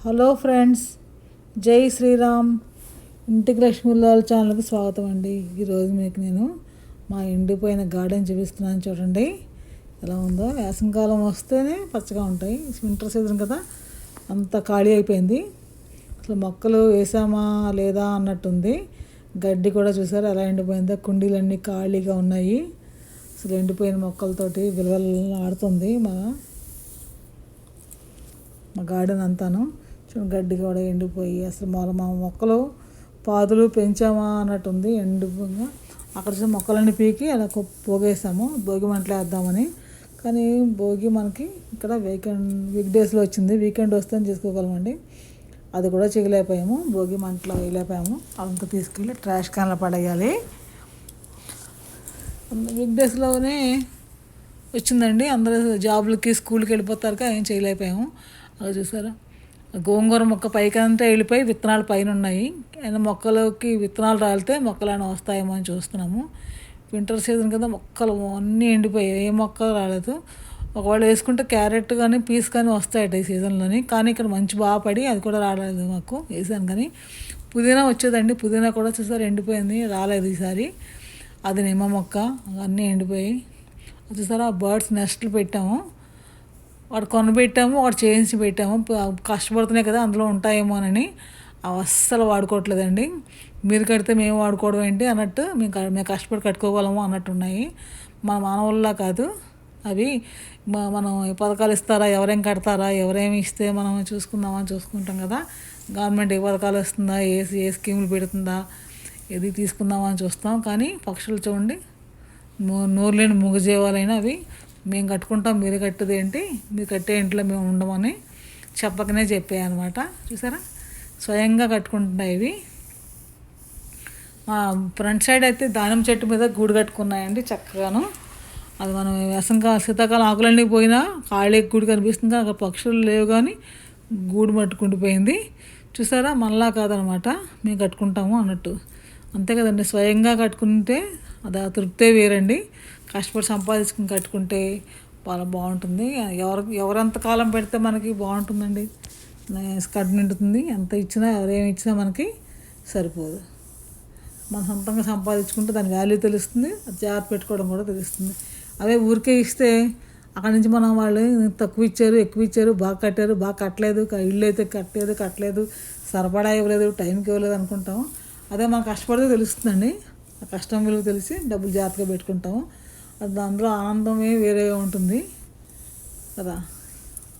Hello friends, జై శ్రీరామ్. ఇంటికి లక్ష్మీలాల్ ఛానల్కి స్వాగతం అండి. ఈరోజు మీకు నేను మా ఎండిపోయిన గార్డెన్ చూపిస్తున్నాను. చూడండి ఎలా ఉందో. వేసవికాలం వస్తేనే పచ్చగా ఉంటాయి. వింటర్ సీజన్ కదా, అంత ఖాళీ అయిపోయింది. అసలు మొక్కలు వేసామా లేదా అన్నట్టుంది. గడ్డి కూడా చూసారు ఎలా ఎండిపోయిందో. కుండీలన్నీ ఖాళీగా ఉన్నాయి. అసలు ఎండిపోయిన మొక్కలతోటి విలువలు ఆడుతుంది మా గార్డెన్ అంతాను. గడ్డి కూడా ఎండిపోయి అసలు మా మొక్కలు పాదులు పెంచామా అన్నట్టుంది. ఎండిపోగా అక్కడ మొక్కలన్నీ పీకి అలా పోగేసాము. భోగి మంటలు వేద్దామని. కానీ భోగి మనకి ఇక్కడ వీక్ డేస్లో వచ్చింది. వీకెండ్ వస్తే చేసుకోగలమండి. అది కూడా చేయలేకపోయాము. భోగి మంటలు వేయలేకపోయాము. అదంతా తీసుకెళ్ళి ట్రాష్ క్యాన్లో పడేయాలి. వీక్ డేస్లోనే వచ్చిందండి. అందరూ జాబులకి స్కూల్కి వెళ్ళిపోతారు. ఏం చేయలేకపోయాము. అది చూసారా, గోంగూర మొక్క పైకంతా వెళ్ళిపోయి విత్తనాలు పైన ఉన్నాయి. అయినా మొక్కలోకి విత్తనాలు రాలితే మొక్కలైనా వస్తాయేమో అని చూస్తున్నాము. వింటర్ సీజన్ కదా, మొక్కలు అన్నీ ఎండిపోయాయి. ఏ మొక్క రాలేదు. ఒకవేళ వేసుకుంటే క్యారెట్ కానీ పీస్ కానీ వస్తాయట ఈ సీజన్లోని. కానీ ఇక్కడ మంచి బాగా పడి అది కూడా రాలేదు. మాకు వేసాను కానీ పుదీనా వచ్చేదండి. పుదీనా కూడా చూసారు ఎండిపోయింది, రాలేదు ఈసారి. అది నిమ్మ మొక్క అన్నీ ఎండిపోయి. చూసారా, బర్డ్స్ నెస్ట్లు పెట్టాము. వాడు కొనబెట్టాము, వాడు చేయించి పెట్టాము. కష్టపడుతున్నాయి కదా, అందులో ఉంటాయేమోనని. అవి అస్సలు వాడుకోవట్లేదండి. మీరు కడితే మేము వాడుకోవడం ఏంటి అన్నట్టు, మేము కష్టపడి కట్టుకోగలము అన్నట్టు ఉన్నాయి. మన మానవుల్లా కాదు అవి. మనం పథకాలు ఇస్తారా, ఎవరేం కడతారా, ఎవరేమి ఇస్తే మనం చూసుకుందామని చూసుకుంటాం కదా. గవర్నమెంట్ ఏ పథకాలు ఇస్తుందా, ఏ స్కీములు పెడుతుందా, ఏది తీసుకుందామని చూస్తాం. కానీ పక్షులు చూడండి, నోరులేని మూగజీవాలైనా అవి మేము కట్టుకుంటాం, మీరు కట్టేది ఏంటి, మీరు కట్టే ఇంట్లో మేము ఉండమని చెప్పకనే చెప్పాయి అనమాట. చూసారా, స్వయంగా కట్టుకుంటున్నాయి ఇవి. మా ఫ్రంట్ సైడ్ అయితే దానిమ్మ చెట్టు మీద గూడు కట్టుకున్నాయండి చక్కగాను. అది మనం శీతాకాలం ఆకులన్నీ పోయినా ఖాళీ గూడు కనిపిస్తుంది. అక్కడ పక్షులు లేవు కానీ గూడు మట్టుకుండిపోయింది. చూసారా, మళ్ళా కాదనమాట, మేము కట్టుకుంటాము అన్నట్టు. అంతే కదండి, స్వయంగా కట్టుకుంటే అది ఆ తృప్తే వేరండి. కష్టపడి సంపాదించుకుని కట్టుకుంటే చాలా బాగుంటుంది. ఎవరెంతకాలం పెడితే మనకి బాగుంటుందండి, కడుపు నిండుతుంది. ఎంత ఇచ్చినా ఎవరేమి ఇచ్చినా మనకి సరిపోదు. మనం సొంతంగా సంపాదించుకుంటే దాని వాల్యూ తెలుస్తుంది, జాగ్రత్త పెట్టుకోవడం కూడా తెలుస్తుంది. అవే ఊరికే ఇస్తే అక్కడి నుంచి మనం వాళ్ళు తక్కువ ఇచ్చారు, ఎక్కువ ఇచ్చారు, బాగా కట్టారు, బాగా కట్టలేదు, ఇల్లు అయితే కట్టలేదు, సరిపడా ఇవ్వలేదు, టైంకి ఇవ్వలేదు అనుకుంటాం. అదే మనం కష్టపడితే తెలుస్తుందండి. ఆ కష్టం విలువ తెలిసి డబ్బులు జాగ్రత్తగా పెట్టుకుంటాము. అది అందులో ఆనందమే వేరేగా ఉంటుంది కదా,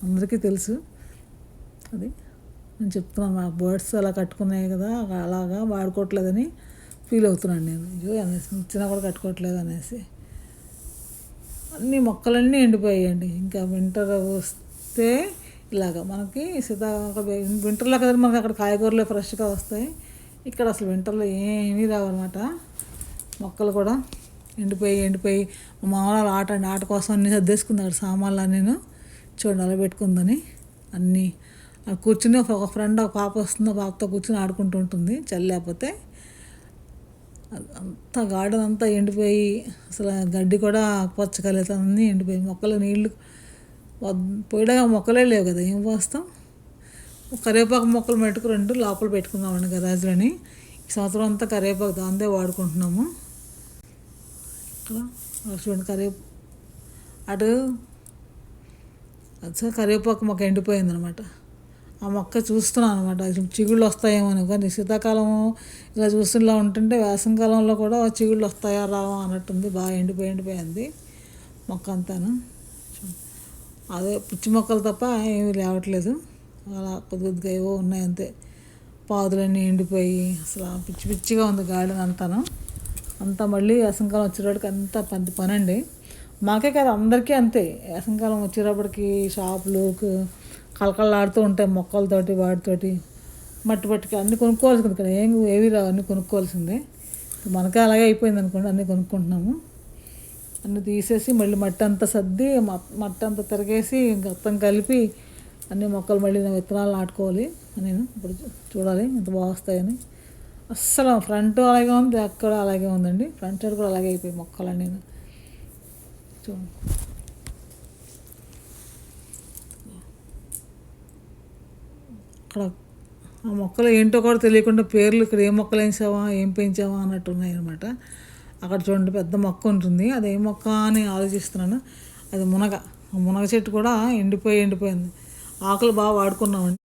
అందరికీ తెలుసు. అది నేను చెప్తున్నాను, మా బర్డ్స్ అలా కట్టుకున్నాయి కదా, అలాగా వాడుకోవట్లేదని ఫీల్ అవుతున్నాను నేను. అయ్యో అనేసి ఇచ్చినా కూడా కట్టుకోవట్లేదు అనేసి. అన్ని మొక్కలన్నీ ఎండిపోయాయండి. ఇంకా వింటర్ వస్తే ఇలాగా మనకి వింటర్లో కదా మనకి అక్కడ కాయగూరలు ఫ్రెష్గా వస్తాయి. ఇక్కడ అసలు వింటర్లో ఏమీ రావన్నమాట. మొక్కలు కూడా ఎండిపోయి మామూలు ఆట కోసం అన్నీ సర్దేసుకుంది అక్కడ సామాన్లు. నేను చూడండి అలా పెట్టుకుందని అన్నీ కూర్చుని ఒక ఫ్రెండ్ ఒక పాప వస్తుంది, పాపతో కూర్చుని ఆడుకుంటూ ఉంటుంది చలి లేకపోతే. అంతా గార్డెన్ అంతా ఎండిపోయి అసలు గడ్డి కూడా పచ్చగలేదు, అన్నీ ఎండిపోయి. మొక్కలు నీళ్ళు పోయడానికి మొక్కలే లేవు కదా, ఏం పోస్తాం. కరివేపాకు మొక్కలు మట్టుకు 2 లోపల పెట్టుకుందామండి గరాజులని. ఈ సంవత్సరం అంతా కరివేపాకు దాందే వాడుకుంటున్నాము. చూడండి అటు అది కరివేపాకు మొక్క ఎండిపోయింది అనమాట. ఆ మొక్క చూస్తున్నాను అనమాట, చిగుళ్ళు వస్తాయేమో అని. కానీ శీతాకాలం ఇలా చూస్తున్నా ఉంటుంటే వేసవికాలంలో కూడా చిగుళ్ళు వస్తాయా రావా అన్నట్టుంది. బాగా ఎండిపోయింది మొక్క అంతాను. అదే పిచ్చి మొక్కలు తప్ప ఏమీ లేవట్లేదు. అలా కొద్దిగా ఏవో ఉన్నాయి అంతే. పాదులన్నీ ఎండిపోయి అసలు పిచ్చిగా ఉంది గార్డెన్ అంతా. మళ్ళీ వేసవికాలం వచ్చేటప్పటికి అంతా పని అండి. మాకే కాదు, అందరికీ అంతే. వేసవికాలం వచ్చేటప్పటికి షాపులు కలకలాడుతూ ఉంటాయి మొక్కలతోటి, వాటితోటి. మట్టి అన్నీ కొనుక్కోవాల్సింది. ఇక్కడ ఏవి రావు, అన్నీ కొనుక్కోవాల్సిందే. మనకే అలాగే అయిపోయింది అనుకోండి, అన్నీ కొనుక్కుంటున్నాము. అన్నీ తీసేసి మళ్ళీ మట్టి అంతా సర్ది, మట్టి అంతా తిరిగేసి మొత్తం కలిపి అన్ని మొక్కలు మళ్ళీ విత్తనాలు నాటుకోవాలి. నేను ఇప్పుడు చూడాలి ఎంత బాగా వస్తాయని. అస్సలు ఫ్రంట్ అలాగే ఉంది, అక్కడ అలాగే ఉందండి. ఫ్రంట్ సైడ్ కూడా అలాగే అయిపోయి మొక్కలు. నేను చూడండి అక్కడ ఆ మొక్కలు ఏంటో కూడా తెలియకుండా పేర్లు ఇక్కడ ఏ మొక్కలు వేసావా ఏం పెంచావా అన్నట్టు ఉన్నాయి అనమాట. అక్కడ చూడండి పెద్ద మొక్క ఉంటుంది, అది ఏ మొక్క అని ఆలోచిస్తున్నాను. అది మునగ చెట్టు కూడా ఎండిపోయింది. ఆకులు బాగా వాడుకున్నామండి.